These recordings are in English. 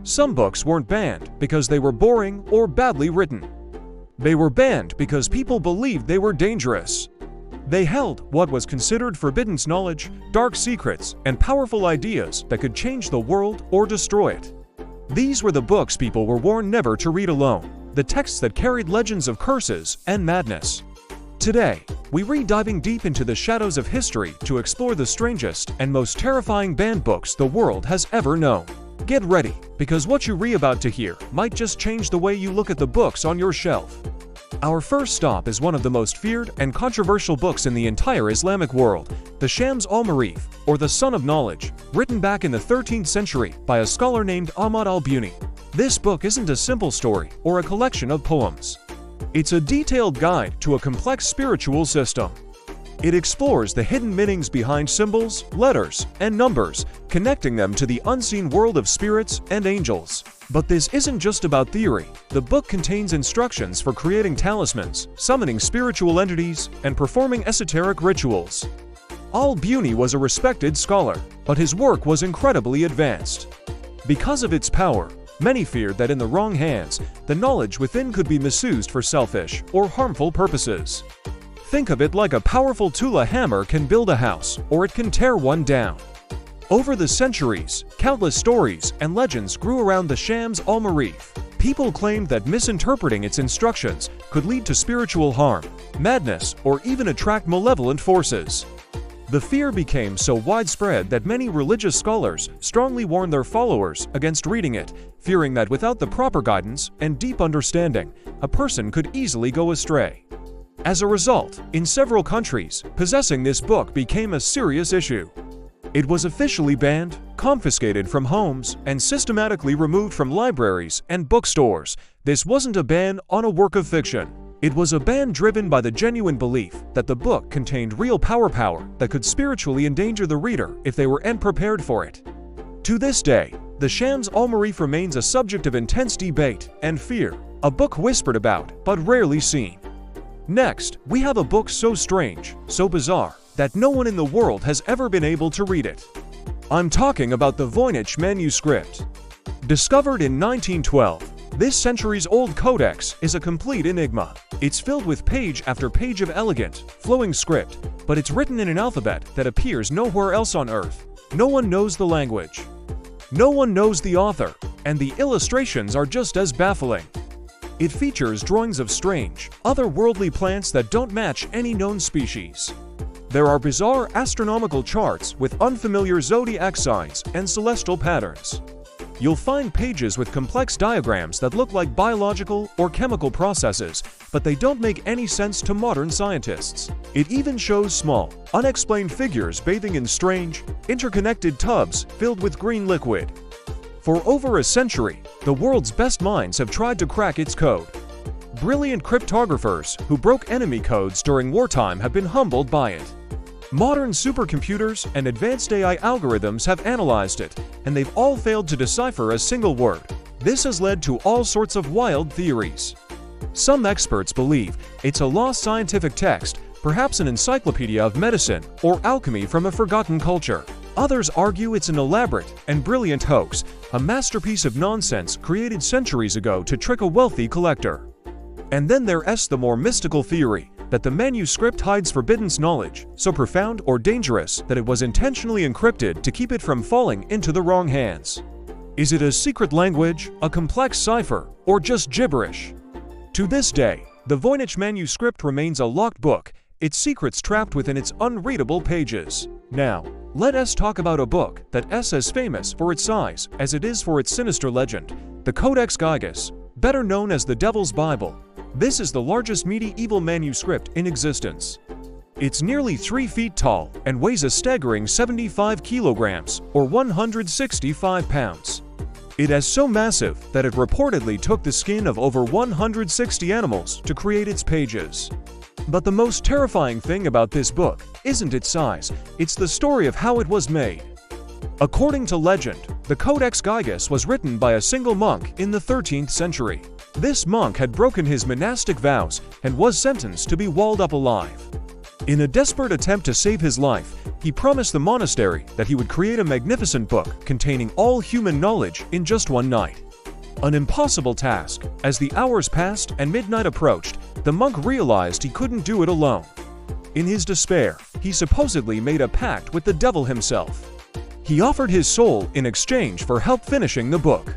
Some books weren't banned because they were boring or badly written. They were banned because people believed they were dangerous. They held what was considered forbidden knowledge, dark secrets, and powerful ideas that could change the world or destroy it. These were the books people were warned never to read alone, the texts that carried legends of curses and madness. Today, we read diving deep into the shadows of history to explore the strangest and most terrifying banned books the world has ever known. Get ready, because what you read about to hear might just change the way you look at the books on your shelf. Our first stop is one of the most feared and controversial books in the entire Islamic world, the Shams al-Ma'arif, or the Son of Knowledge, written back in the 13th century by a scholar named Ahmad al-Buni. This book isn't a simple story or a collection of poems. It's a detailed guide to a complex spiritual system. It explores the hidden meanings behind symbols, letters, and numbers, connecting them to the unseen world of spirits and angels. But this isn't just about theory. The book contains instructions for creating talismans, summoning spiritual entities, and performing esoteric rituals. Al-Buni was a respected scholar, but his work was incredibly advanced. Because of its power, many feared that in the wrong hands, the knowledge within could be misused for selfish or harmful purposes. Think of it like a powerful tool. A hammer can build a house, or it can tear one down. Over the centuries, countless stories and legends grew around the Shams al-Ma'arif. People claimed that misinterpreting its instructions could lead to spiritual harm, madness, or even attract malevolent forces. The fear became so widespread that many religious scholars strongly warned their followers against reading it, fearing that without the proper guidance and deep understanding, a person could easily go astray. As a result, in several countries, possessing this book became a serious issue. It was officially banned, confiscated from homes, and systematically removed from libraries and bookstores. This wasn't a ban on a work of fiction. It was a ban driven by the genuine belief that the book contained real power that could spiritually endanger the reader if they were unprepared for it. To this day, the Shams al-Ma'arif remains a subject of intense debate and fear, a book whispered about but rarely seen. Next, we have a book so strange, so bizarre, that no one in the world has ever been able to read it. I'm talking about the Voynich Manuscript. Discovered in 1912, this centuries-old codex is a complete enigma. It's filled with page after page of elegant, flowing script, but it's written in an alphabet that appears nowhere else on Earth. No one knows the language. No one knows the author, and the illustrations are just as baffling. It features drawings of strange, otherworldly plants that don't match any known species. There are bizarre astronomical charts with unfamiliar zodiac signs and celestial patterns. You'll find pages with complex diagrams that look like biological or chemical processes, but they don't make any sense to modern scientists. It even shows small, unexplained figures bathing in strange, interconnected tubs filled with green liquid. For over a century, the world's best minds have tried to crack its code. Brilliant cryptographers who broke enemy codes during wartime have been humbled by it. Modern supercomputers and advanced AI algorithms have analyzed it, and they've all failed to decipher a single word. This has led to all sorts of wild theories. Some experts believe it's a lost scientific text, perhaps an encyclopedia of medicine or alchemy from a forgotten culture. Others argue it's an elaborate and brilliant hoax, a masterpiece of nonsense created centuries ago to trick a wealthy collector. And then there's the more mystical theory that the manuscript hides forbidden knowledge, so profound or dangerous that it was intentionally encrypted to keep it from falling into the wrong hands. Is it a secret language, a complex cipher, or just gibberish? To this day, the Voynich Manuscript remains a locked book, its secrets trapped within its unreadable pages. Now, let us talk about a book that's as famous for its size as it is for its sinister legend, the Codex Gigas, better known as the Devil's Bible. This is the largest medieval manuscript in existence. It's nearly 3 feet tall and weighs a staggering 75 kilograms or 165 pounds. It is so massive that it reportedly took the skin of over 160 animals to create its pages. But the most terrifying thing about this book isn't its size, it's the story of how it was made. According to legend, the Codex Gigas was written by a single monk in the 13th century. This monk had broken his monastic vows and was sentenced to be walled up alive. In a desperate attempt to save his life, He promised the monastery that he would create a magnificent book containing all human knowledge in just one night. An impossible task. As the hours passed and midnight approached, the monk realized he couldn't do it alone. In his despair, he supposedly made a pact with the devil himself. He offered his soul in exchange for help finishing the book.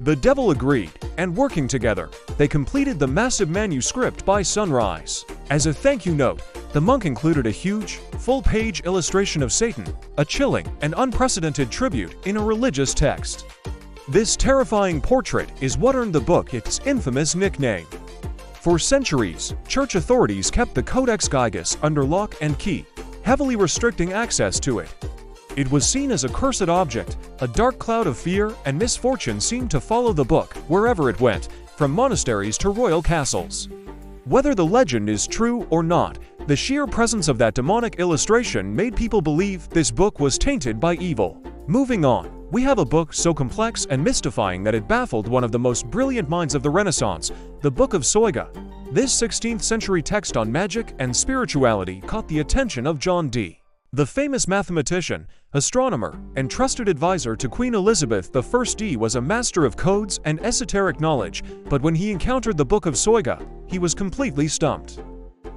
The devil agreed, and working together, they completed the massive manuscript by sunrise. As a thank you note, the monk included a huge, full-page illustration of Satan, a chilling and unprecedented tribute in a religious text. This terrifying portrait is what earned the book its infamous nickname. For centuries, church authorities kept the Codex Gigas under lock and key, heavily restricting access to it. It was seen as a cursed object. A dark cloud of fear and misfortune seemed to follow the book wherever it went, from monasteries to royal castles. Whether the legend is true or not, the sheer presence of that demonic illustration made people believe this book was tainted by evil. Moving on, we have a book so complex and mystifying that it baffled one of the most brilliant minds of the Renaissance, the Book of Soyga. This 16th century text on magic and spirituality caught the attention of John Dee. The famous mathematician, astronomer, and trusted advisor to Queen Elizabeth I. Dee was a master of codes and esoteric knowledge, but when he encountered the Book of Soyga, he was completely stumped.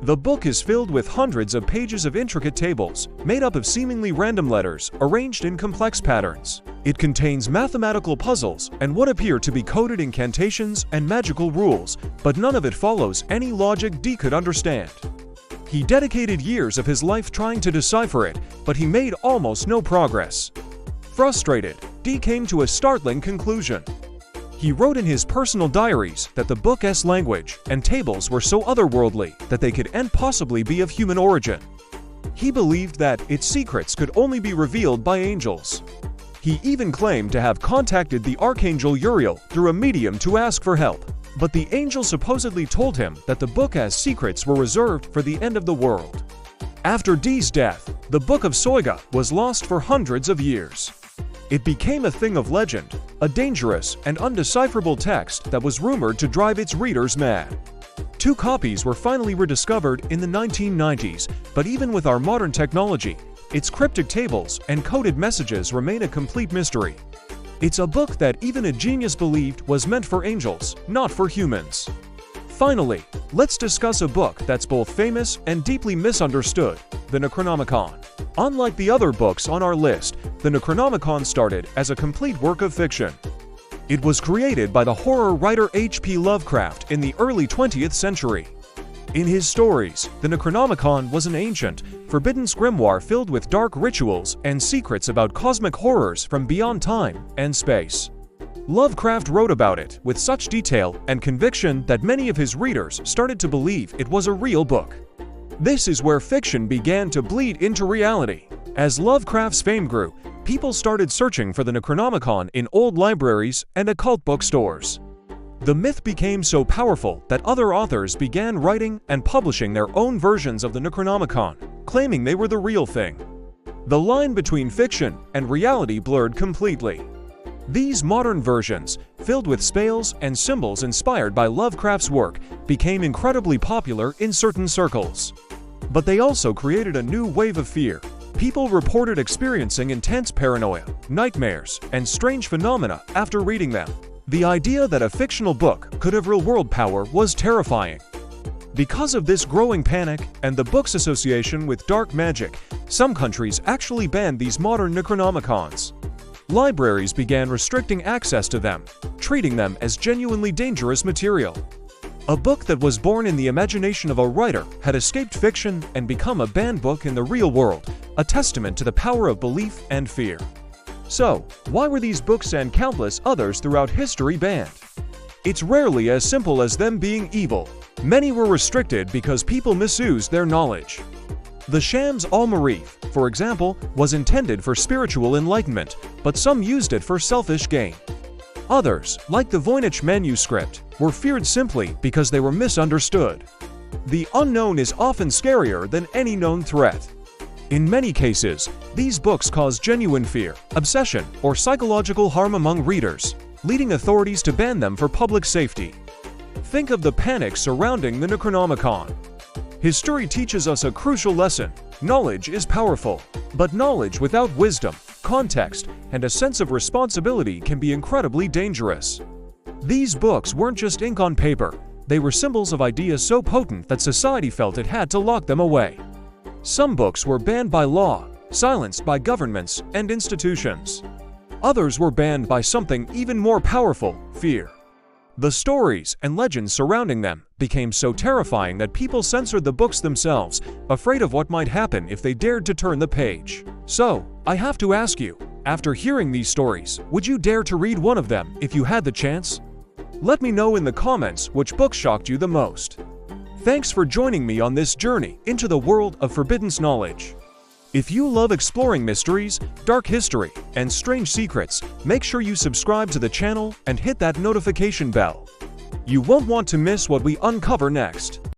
The book is filled with hundreds of pages of intricate tables, made up of seemingly random letters arranged in complex patterns. It contains mathematical puzzles and what appear to be coded incantations and magical rules, but none of it follows any logic Dee could understand. He dedicated years of his life trying to decipher it, but he made almost no progress. Frustrated, Dee came to a startling conclusion. He wrote in his personal diaries that the book's language and tables were so otherworldly that they could and possibly be of human origin. He believed that its secrets could only be revealed by angels. He even claimed to have contacted the archangel Uriel through a medium to ask for help. But the angel supposedly told him that the book's secrets were reserved for the end of the world. After Dee's death, the Book of Soyga was lost for hundreds of years. It became a thing of legend, a dangerous and undecipherable text that was rumored to drive its readers mad. 2 copies were finally rediscovered in the 1990s, but even with our modern technology, its cryptic tables and coded messages remain a complete mystery. It's a book that even a genius believed was meant for angels, not for humans. Finally, let's discuss a book that's both famous and deeply misunderstood, the Necronomicon. Unlike the other books on our list, the Necronomicon started as a complete work of fiction. It was created by the horror writer H.P. Lovecraft in the early 20th century. In his stories, the Necronomicon was an ancient, forbidden grimoire filled with dark rituals and secrets about cosmic horrors from beyond time and space. Lovecraft wrote about it with such detail and conviction that many of his readers started to believe it was a real book. This is where fiction began to bleed into reality. As Lovecraft's fame grew, people started searching for the Necronomicon in old libraries and occult bookstores. The myth became so powerful that other authors began writing and publishing their own versions of the Necronomicon, claiming they were the real thing. The line between fiction and reality blurred completely. These modern versions, filled with spells and symbols inspired by Lovecraft's work, became incredibly popular in certain circles. But they also created a new wave of fear. People reported experiencing intense paranoia, nightmares, and strange phenomena after reading them. The idea that a fictional book could have real-world power was terrifying. Because of this growing panic and the book's association with dark magic, some countries actually banned these modern Necronomicons. Libraries began restricting access to them, treating them as genuinely dangerous material. A book that was born in the imagination of a writer had escaped fiction and become a banned book in the real world, a testament to the power of belief and fear. So, why were these books and countless others throughout history banned? It's rarely as simple as them being evil. Many were restricted because people misused their knowledge. The Shams al-Marif, for example, was intended for spiritual enlightenment, but some used it for selfish gain. Others, like the Voynich Manuscript, were feared simply because they were misunderstood. The unknown is often scarier than any known threat. In many cases, these books cause genuine fear, obsession, or psychological harm among readers, leading authorities to ban them for public safety. Think of the panic surrounding the Necronomicon. History teaches us a crucial lesson. Knowledge is powerful, but knowledge without wisdom, context, and a sense of responsibility can be incredibly dangerous. These books weren't just ink on paper, they were symbols of ideas so potent that society felt it had to lock them away. Some books were banned by law, silenced by governments and institutions. Others were banned by something even more powerful, fear. The stories and legends surrounding them became so terrifying that people censored the books themselves, afraid of what might happen if they dared to turn the page. So, I have to ask you, after hearing these stories, would you dare to read one of them if you had the chance? Let me know in the comments which book shocked you the most. Thanks for joining me on this journey into the world of forbidden knowledge. If you love exploring mysteries, dark history, and strange secrets, make sure you subscribe to the channel and hit that notification bell. You won't want to miss what we uncover next.